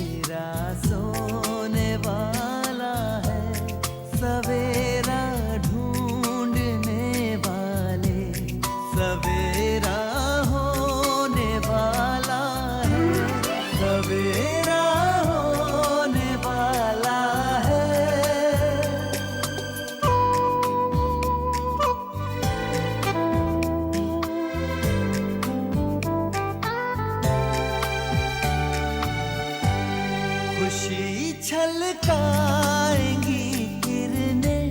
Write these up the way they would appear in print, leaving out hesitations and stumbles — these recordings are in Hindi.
मेरा सोने वाला है, सवेरा ढूंढने वाले, सवेरा होने वाला है, सवेरा होने वाला है। खुशी छलकाएंगी किरणें,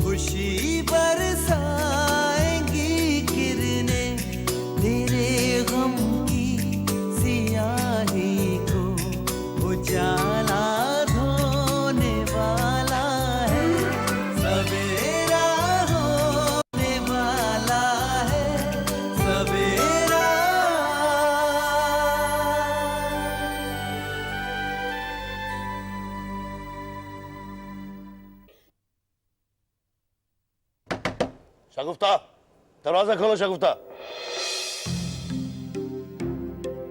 खुशी बरसाएंगी किरणें, तेरे गम की सियाही को उजाला धोने वाला है, सवेरा होने वाला है, सवेरा। शगुफ्ता, दरवाजा खोलो शगुफ्ता।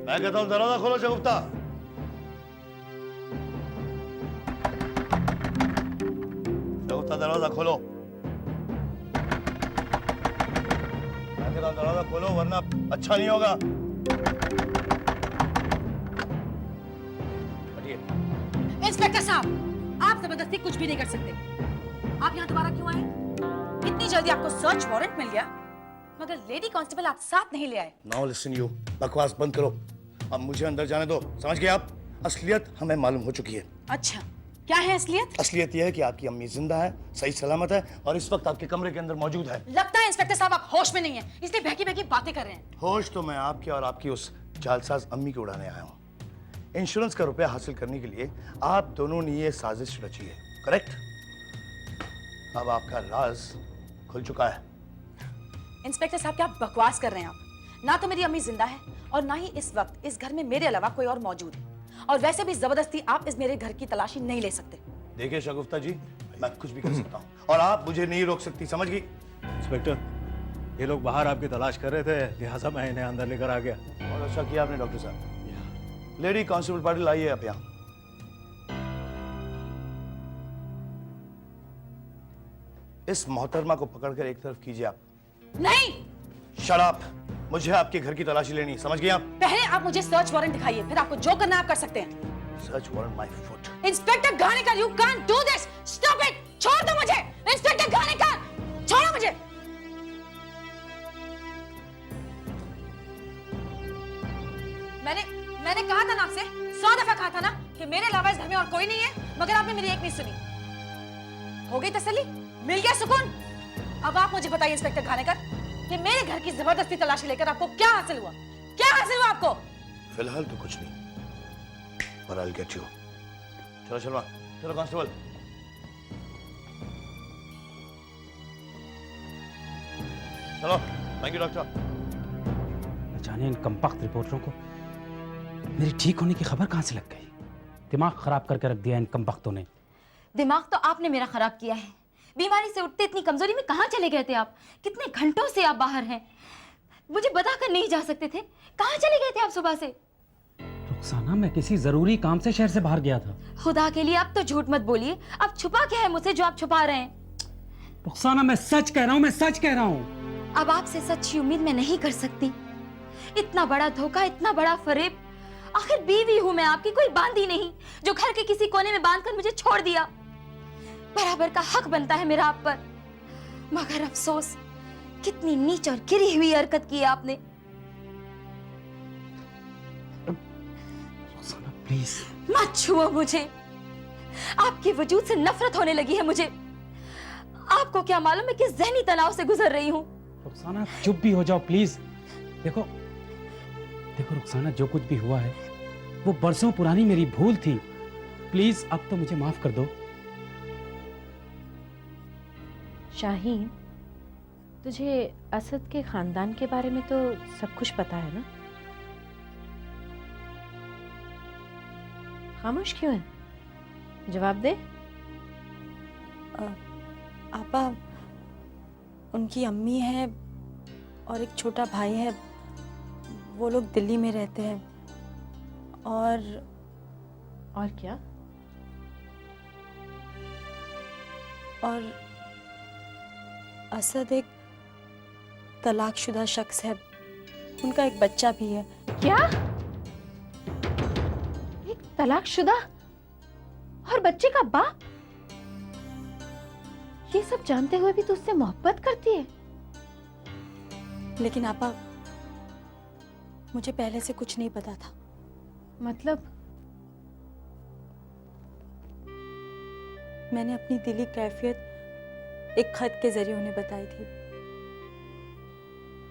मैं कहता हूं दरवाजा खोलो शगुफ्ता। शगुफ्ता दरवाजा खोलो। मैं कहता हूं दरवाजा खोलो वरना अच्छा नहीं होगा। हटिए। इंस्पेक्टर साहब, आप जबरदस्ती कुछ भी नहीं कर सकते। आप यहाँ दोबारा क्यों आए? इतनी जल्दी आपको सर्च वारंट मिल गया, मगर लेडी कांस्टेबल आप साथ नहीं ले आए। नाउ लिसन यू, बकवास बंद करो। अब मुझे अंदर जाने दो, समझ गए आप? असलियत हमें मालूम हो चुकी है। अच्छा, क्या है असलियत? असलियत यह है कि आपकी अम्मी जिंदा है, सही सलामत है और इस वक्त आपके कमरे के अंदर मौजूद है। लगता है इंस्पेक्टर साहब आप होश में नहीं है, इसलिए बहकी बहकी बातें कर रहे हैं। होश तो मैं आपके और आपकी उस जालसाज अम्मी को उड़ाने आया हूँ। इंश्योरेंस का रुपया हासिल करने के लिए आप दोनों ने ये साजिश रची है, करेक्ट? अब आपका राज खुल चुका है। इंस्पेक्टर साहब, क्या बकवास कर रहे हैं आप? ना तो मेरी अम्मी जिंदा है और ना ही इस वक्त इस घर में मेरे अलावा कोई और मौजूद है। और वैसे भी जबरदस्ती आप इस मेरे घर की तलाशी नहीं ले सकते। देखिए शगुफ्ता जी, मैं कुछ भी कर सकता हूँ और आप मुझे नहीं रोक सकती, समझ गई? इंस्पेक्टर, ये लोग बाहर आपकी तलाश कर रहे थे, लिहाजा मैं इन्हें अंदर लेकर आ गया। और अच्छा किया आपने डॉक्टर साहब। लेडी कांस्टेबल पाटिल, आइए आप यहाँ। इस मोहतरमा को पकड़कर एक तरफ कीजिए आप। नहीं, शट अप! मुझे आपके घर की तलाशी लेनी, समझ गए आप? पहले आप मुझे सर्च वारंट दिखाइए, फिर आपको जो करना है आप कर सकते हैं। Search warrant my foot. Inspector Ganekar, you can't do this, stop it, छोड़ दो मुझे। इंस्पेक्टर गानेकर, छोड़ो मुझे। मैंने कहा था ना आपसे, 100 दफा कहा था ना कि मेरे अलावा इस घर में और कोई नहीं है, मगर आपने मेरी एक नहीं सुनी। हो गई तसल्ली? मिल गया सुकून? अब आप मुझे बताइए इंस्पेक्टर गानेकर कि मेरे घर की जबरदस्ती तलाशी लेकर आपको क्या हासिल हुआ? क्या हासिल हुआ आपको? फिलहाल तो कुछ नहीं, पर I'll get you। चलो शर्मा, चलो कांस्टेबल। चलो, थैंक यू डॉक्टर। न जाने इन कमबख्त रिपोर्टरों को मेरी ठीक होने की खबर कहां से लग गई। दिमाग खराब करके रख दिया इन कमबख्तों ने। दिमाग तो आपने मेरा खराब किया है। बीमारी से उठते इतनी कमजोरी में कहाँ चले गए थे आप? कितने घंटों से आप बाहर हैं, मुझे बताकर नहीं जा सकते थे? कहाँ चले गए थे आप सुबह से? रुखसाना, मैं किसी जरूरी काम से शहर से बाहर गया था। खुदा के लिए आप तो झूठ मत बोलिए। अब छुपा क्या है मुझसे जो आप छुपा रहे हैं? रुखसाना, मैं सच कह रहा हूँ, मैं सच कह रहा हूँ। अब आपसे सच्ची उम्मीद मैं नहीं कर सकती। इतना बड़ा धोखा, इतना बड़ा फरेब। आखिर बीवी हूं मैं आपकी, कोई बांधी नहीं जो घर के किसी कोने में बांधकर मुझे छोड़ दिया। बराबर का हक बनता है मेरा आप पर, मगर अफसोस कितनी नीच और गिरी हुई हरकत की है आपने। रुखसाना प्लीज मत छुओ मुझे, आपके वजूद से नफरत होने लगी है मुझे। आपको क्या मालूम है किस ज़हनी तनाव से गुजर रही हूँ। रुखसाना चुप भी हो जाओ प्लीज। देखो देखो रुखसाना, जो कुछ भी हुआ है वो बरसों पुरानी मेरी भूल थी। प्लीज अब तो मुझे माफ कर दो। शाहीन, तुझे असद के खानदान के बारे में तो सब कुछ पता है ना? खामोश क्यों है? जवाब दे। आपा, उनकी अम्मी है और एक छोटा भाई है, वो लोग दिल्ली में रहते हैं और और क्या? और असद एक तलाकशुदा शख्स है, उनका एक बच्चा भी है। क्या? एक तलाकशुदा और बच्चे का बाप? ये सब जानते हुए भी तू उससे मोहब्बत करती है? लेकिन आपा, मुझे पहले से कुछ नहीं पता था। मतलब? मैंने अपनी दिली कैफियत एक खत के जरिए उन्हें बताई थी।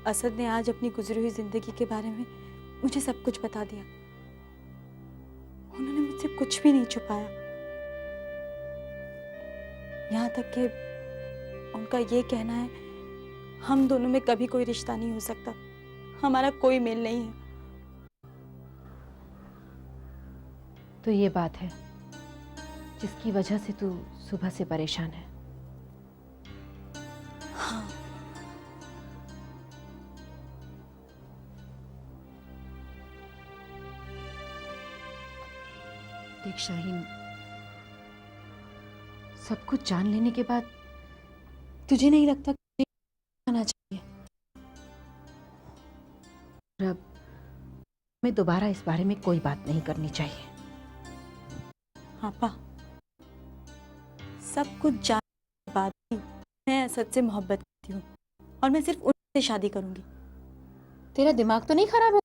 असद ने आज अपनी गुजरी हुई जिंदगी के बारे में मुझे सब कुछ बता दिया। उन्होंने मुझसे कुछ भी नहीं छुपाया, यहाँ तक कि उनका ये कहना है हम दोनों में कभी कोई रिश्ता नहीं हो सकता, हमारा कोई मेल नहीं है। तो ये बात है जिसकी वजह से तू सुबह से परेशान है? हाँ। देख शाहीन, सब कुछ जान लेने के बाद तुझे नहीं लगता कि आना चाहिए? अब हमें दोबारा इस बारे में कोई बात नहीं करनी चाहिए। आपा, सब कुछ जानने के बाद भी मैं असद से मोहब्बत करती हूँ और मैं सिर्फ उनसे शादी करूंगी। तेरा दिमाग तो नहीं खराब हो?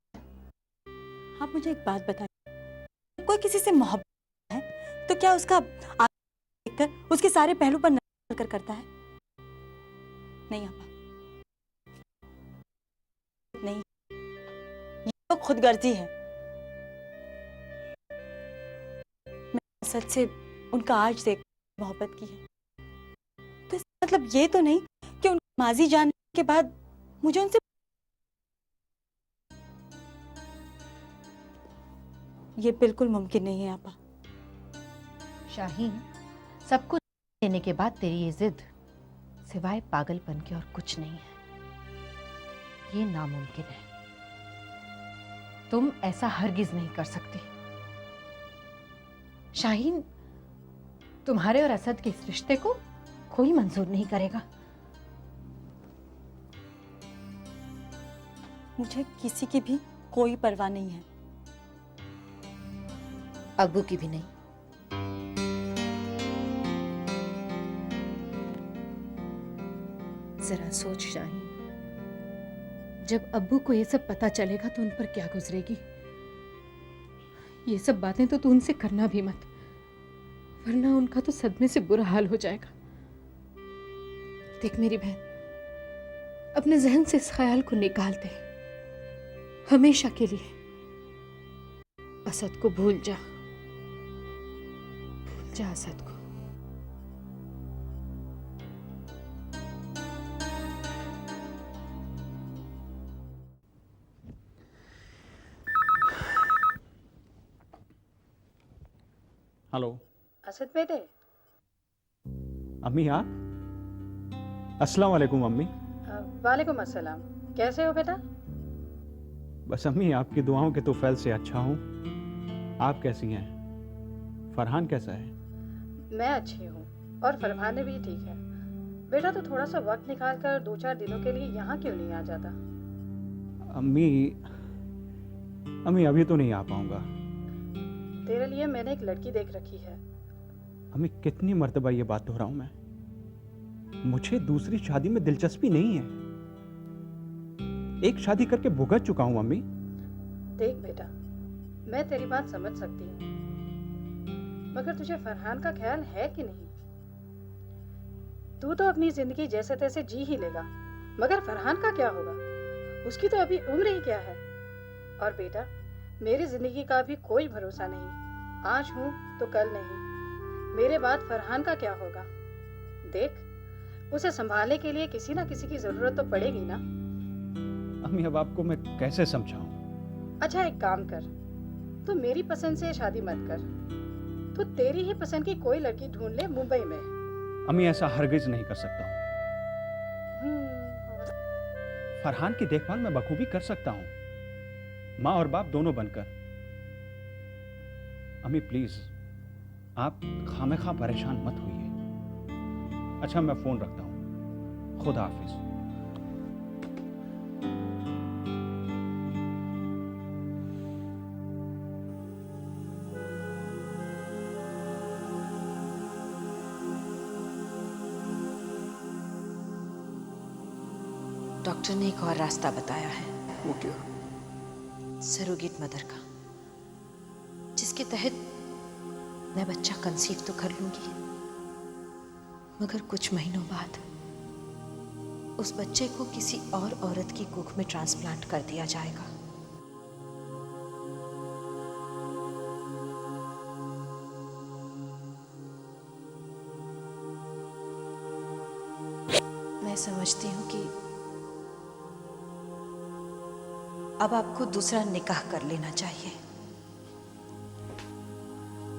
आप मुझे एक बात बताइए, कोई किसी से मोहब्बत है तो क्या उसका आगे देखकर उसके सारे पहलू पर नजर कर करता है? नहीं आपा, नहीं, ये तो खुदगर्जी है। मैं असद से उनका आज देख मोहब्बत की है, तो इसका मतलब ये तो नहीं कि उनका माजी जानने के बाद मुझे उनसे ये बिल्कुल मुमकिन नहीं है आपा। शाहीन, सब कुछ देने के बाद तेरी ये जिद सिवाय पागलपन के और कुछ नहीं है। ये नामुमकिन है। तुम ऐसा हरगिज नहीं कर सकती। शाहीन, तुम्हारे और असद के इस रिश्ते को कोई मंजूर नहीं करेगा। मुझे किसी की भी कोई परवाह नहीं है। अब्बू की भी नहीं। जरा सोच शाहीन, जब अब्बू को ये सब पता चलेगा तो उन पर क्या गुजरेगी। ये सब बातें तो तू उनसे करना भी मत, वरना उनका तो सदमे से बुरा हाल हो जाएगा। देख मेरी बहन, अपने जहन से इस ख्याल को निकाल दे हमेशा के लिए। असद को भूल जा, भूल जा असद को। हेलो असद बेटे, अम्मी, आप? अस्सलाम वालेकुम अम्मी। वालेकुम अस्सलाम। कैसे हो बेटा? बस अम्मी, आपकी दुआओं के तौफील से अच्छा हूँ। आप कैसी हैं? फरहान कैसा है? मैं अच्छी हूँ और फरहान भी ठीक है। बेटा तो थोड़ा सा वक्त निकाल कर 2-4 दिनों के लिए यहाँ क्यों नहीं आ जाता? अम्मी अभी तो नहीं आ पाऊंगा। तेरे लिए मैंने एक लड़की देख रखी है। अम्मी, कितनी मर्तबा ये बात दोहराऊं मैं? मुझे दूसरी शादी में दिलचस्पी नहीं है। एक शादी करके भुगत चुका हूं अम्मी। देख बेटा, मैं तेरी बात समझ सकती हूँ, मगर तुझे फरहान का ख्याल है कि नहीं? तू तो अपनी जिंदगी जैसे तैसे जी ही लेगा, मगर फरहान का क्या होगा? उसकी तो अभी उम्र ही क्या है। और बेटा, मेरी जिंदगी का भी कोई भरोसा नहीं। आज हूँ तो कल नहीं। मेरे बाद फरहान का क्या होगा? देख, उसे संभालने के लिए किसी ना किसी की जरूरत तो पड़ेगी ना। अम्मी, अब आपको मैं कैसे समझाऊं? अच्छा, एक काम कर, तू मेरी पसंद से शादी मत कर, तू तेरी ही पसंद की कोई लड़की ढूंढ ले मुंबई में। अम्मी, ऐसा हरगिज नहीं कर सकता हूं। फरहान की देखभाल मैं बखूबी कर सकता हूं, माँ और बाप दोनों बनकर। अम्मी प्लीज आप खामेखा परेशान मत होइए। अच्छा मैं फोन रखता हूँ, खुदा हाफिज। डॉक्टर ने एक और रास्ता बताया है। वो क्या? सरोगेट मदर का, जिसके तहत मैं बच्चा कंसीव तो कर लूंगी, मगर कुछ महीनों बाद उस बच्चे को किसी और औरत की कुख में ट्रांसप्लांट कर दिया जाएगा। मैं समझती हूँ कि अब आपको दूसरा निकाह कर लेना चाहिए।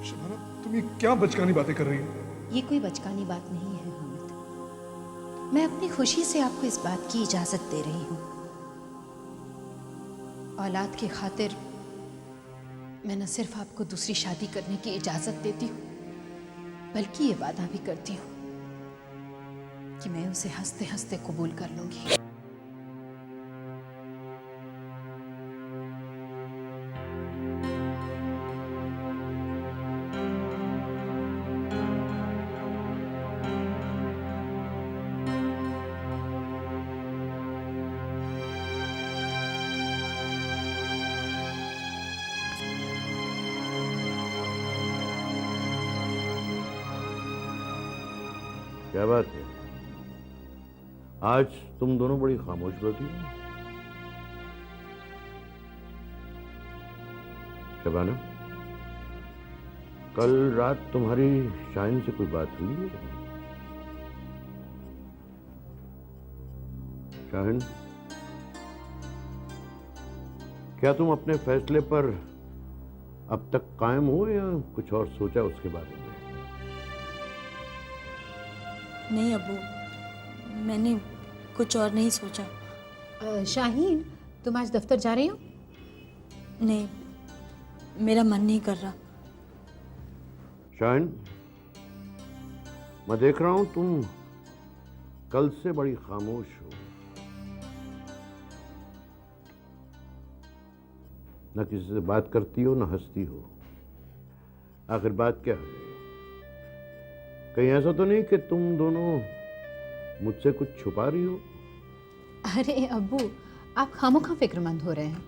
शबाना, तुम ये क्या बचकानी बातें कर रही हो? ये कोई बचकानी बात नहीं है हामिद। मैं अपनी खुशी से आपको इस बात की इजाजत दे रही हूँ। औलाद की खातिर मैं न सिर्फ आपको दूसरी शादी करने की इजाजत देती हूँ, बल्कि ये वादा भी करती हूँ कि मैं उसे हंसते हंसते कबूल कर लूंगी। क्या बात है, आज तुम दोनों बड़ी खामोश बैठी हो। शबाना, कल रात तुम्हारी शाहीन से कोई बात हुई है? शाहीन, क्या तुम अपने फैसले पर अब तक कायम हो या कुछ और सोचा उसके बारे में? नहीं अब्बू, मैंने कुछ और नहीं सोचा। शाहीन, तुम आज दफ्तर जा रही हो? नहीं, मेरा मन नहीं कर रहा। शाहीन, मैं देख रहा हूं तुम कल से बड़ी खामोश हो। न किसी से बात करती हो, न हंसती हो। आखिर बात क्या है? कहीं ऐसा तो नहीं कि तुम दोनों मुझसे कुछ छुपा रही हो? अरे अब्बू, आप खामोखा फिक्रमंद हो रहे हैं।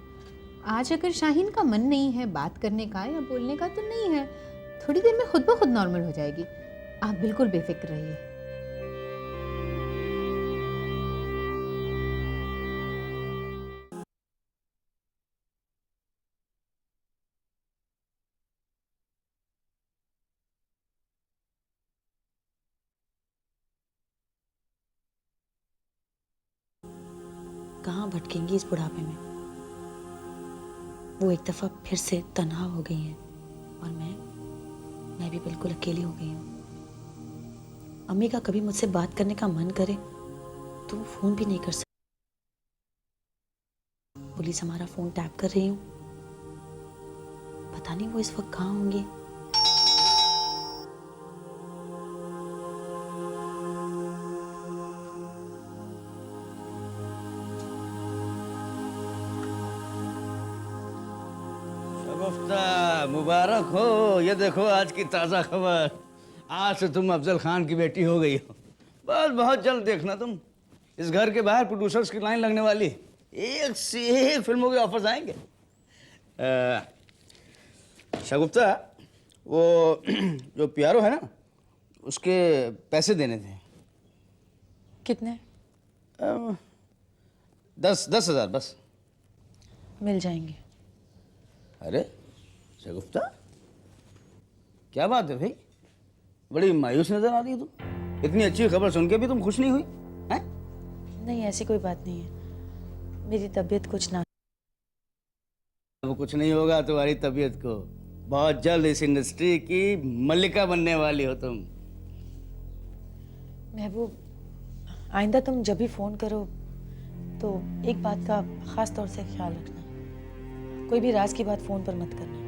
आज अगर शाहीन का मन नहीं है बात करने का या बोलने का तो नहीं है, थोड़ी देर में खुद ब खुद नॉर्मल हो जाएगी। आप बिल्कुल बेफिक्र रहिए। कहाँ भटकेंगी इस बुढ़ापे में। वो एक दफा फिर से तन्हा हो गई हैं और मैं भी बिल्कुल अकेली हो गई हूँ। अम्मी का कभी मुझसे बात करने का मन करे तो वो फोन भी नहीं कर सकती। पुलिस हमारा फोन टैप कर रही हूँ, पता नहीं वो इस वक्त कहाँ होंगी। मुबारक हो, ये देखो आज की ताज़ा खबर। आज से तुम अफजल खान की बेटी हो गई हो। बस बहुत जल्द देखना तुम, इस घर के बाहर प्रोड्यूसर्स की लाइन लगने वाली, एक से एक फिल्मों के ऑफर्स आएंगे। शगुफ्ता, वो जो प्यारो है ना, उसके पैसे देने थे। कितने? 10,000 बस। मिल जाएंगे। अरे शगुफ्ता, क्या बात है भाई, बड़ी मायूस नजर आ रही है तू। इतनी अच्छी खबर सुन के भी तुम खुश नहीं हुई हैं? नहीं, ऐसी कोई बात नहीं है। मेरी तबीयत कुछ ना। अब कुछ नहीं होगा तुम्हारी तबीयत को। बहुत जल्द इस इंडस्ट्री की मल्लिका बनने वाली हो तुम। महबूब, आइंदा तुम जब भी फ़ोन करो तो एक बात का ख़ास तौर से ख्याल रखना, कोई भी राज की बात फ़ोन पर मत करना।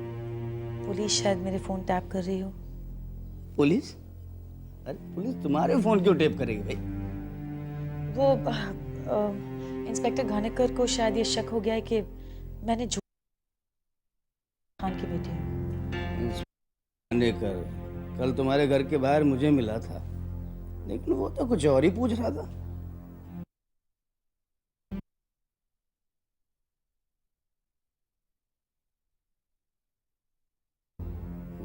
पुलिस शायद मेरे फोन टैप कर रही हो। पुलिस? अरे पुलिस तुम्हारे फोन क्यों टेप करेगी भाई? वो इंस्पेक्टर घानेकर को शायद ये शक हो गया है कि मैंने खान की बेटी हूँ। घानेकर कल तुम्हारे घर के बाहर मुझे मिला था, लेकिन वो तो कुछ और ही पूछ रहा था।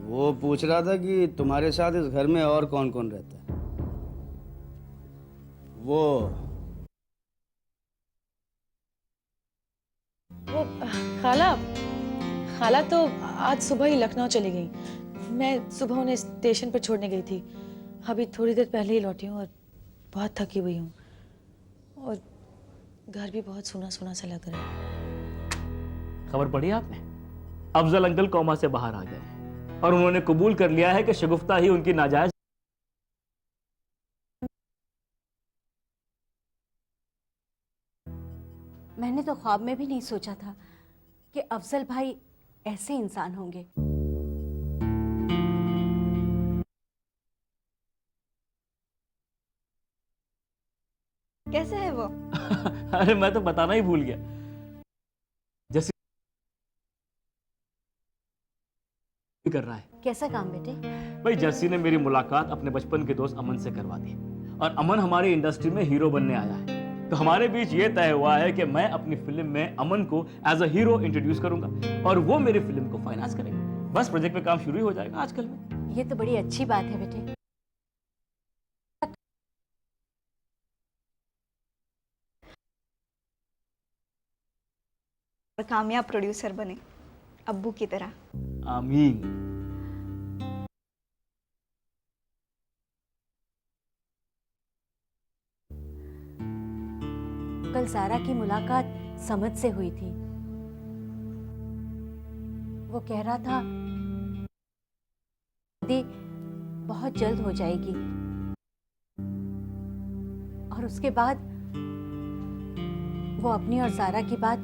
वो पूछ रहा था कि तुम्हारे साथ इस घर में और कौन कौन रहता है। वो खाला खाला तो आज सुबह ही लखनऊ चली गई। मैं सुबह उन्हें स्टेशन पर छोड़ने गई थी। अभी थोड़ी देर पहले ही लौटी हूँ और बहुत थकी हुई हूँ और घर भी बहुत सूना सूना सा लग रहा है। खबर पढ़ी आपने? अफजल अंकल कोमा से बाहर आ गए और उन्होंने कबूल कर लिया है कि शगुफ्ता ही उनकी नाजायज। मैंने तो ख्वाब में भी नहीं सोचा था कि अफजल भाई ऐसे इंसान होंगे। कैसे है वो? अरे मैं तो बताना ही भूल गया। जैसे कर रहा है। कैसा काम बेटे? भाई जस्सी ने मेरी मुलाकात अपने बचपन के दोस्त अमन से करवा दी और अमन हमारी इंडस्ट्री में हीरो बनने आया है। तो हमारे बीच ये तय हुआ है कि मैं अपनी फिल्म में अमन को एज अ हीरो इंट्रोड्यूस करूंगा और वो मेरी फिल्म को फाइनेंस करेंगे। बस प्रोजेक्ट पे काम शुरू ही हो जाएगा आजकल में। ये तो बड़ी अच्छी बात है बेटे। और कामयाब प्रोड्यूसर बने अब्बू की तरह। आमीन। कल सारा की मुलाकात समझ से हुई थी। वो कह रहा था शादी बहुत जल्द हो जाएगी और उसके बाद वो अपनी और सारा की बात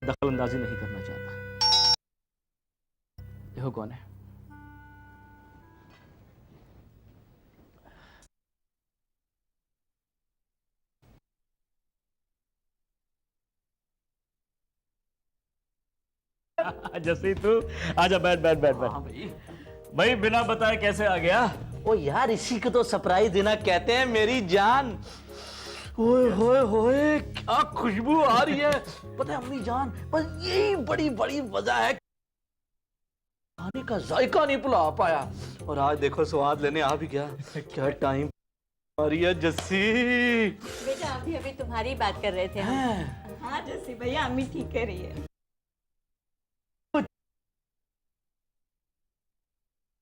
दखल अंदाजी नहीं करना चाहता। देखो कौन है। जैसे तू आजा, बैठ बैठ बैठ बैठ। भाई बिना बताए कैसे आ गया? ओ यार इसी को तो सरप्राइज देना कहते हैं मेरी जान। ओए होए होए क्या खुशबू आ रही है। पता है अम्मी जान, बस यही बड़ी बड़ी वजह है खाने का जायका नहीं भुला पाया और आज देखो स्वाद लेने आ भी गया। क्या टाइम आ रही है जस्सी। बेटा अभी अभी तुम्हारी बात कर रहे थे हम। हाँ जस्सी भैया अम्मी ठीक कह रही है।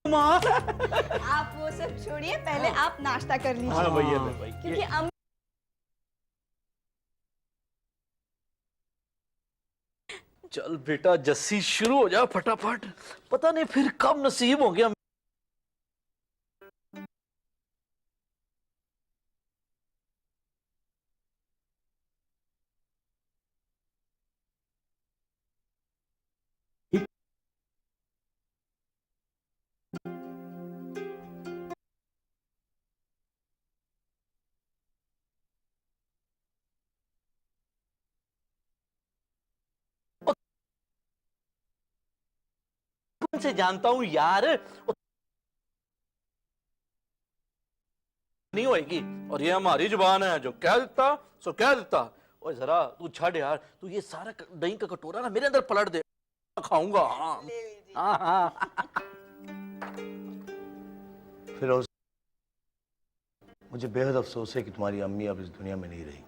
आप वो सब छोड़िए, पहले आप नाश्ता कर लीजिए। हाँ भैया भाई, क्योंकि अम्मी चल बेटा जस्सी शुरू हो जा फटाफट। पता नहीं फिर कब नसीब हो गया। से जानता हूं यार, नहीं होएगी और ये हमारी जुबान है, जो कह देता सो कह देता। ओए जरा तू छड़ यार, तू ये सारा दही का कटोरा ना मेरे अंदर पलट दे, खाऊंगा। हाँ हाँ। फिरोज, मुझे बेहद अफसोस है कि तुम्हारी अम्मी अब इस दुनिया में नहीं रही।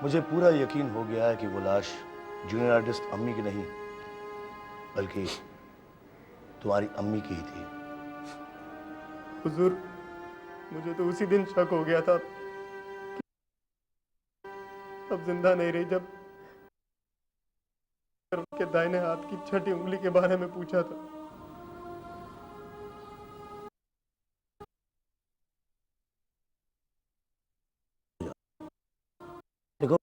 मुझे पूरा यकीन हो गया है कि वो लाश जूनियर आर्टिस्ट अम्मी की नहीं बल्कि तुम्हारी अम्मी की ही थी। हुजूर, मुझे तो उसी दिन शक हो गया था कि अब जिंदा नहीं रही जब के दाहिने हाथ की छठी उंगली के बारे में पूछा था। देखो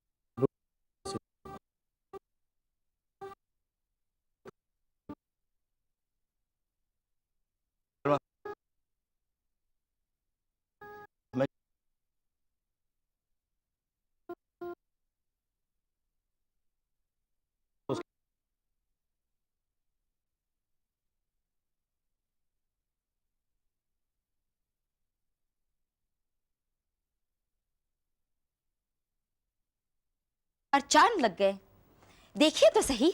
और चांद लग गए। देखिए तो सही,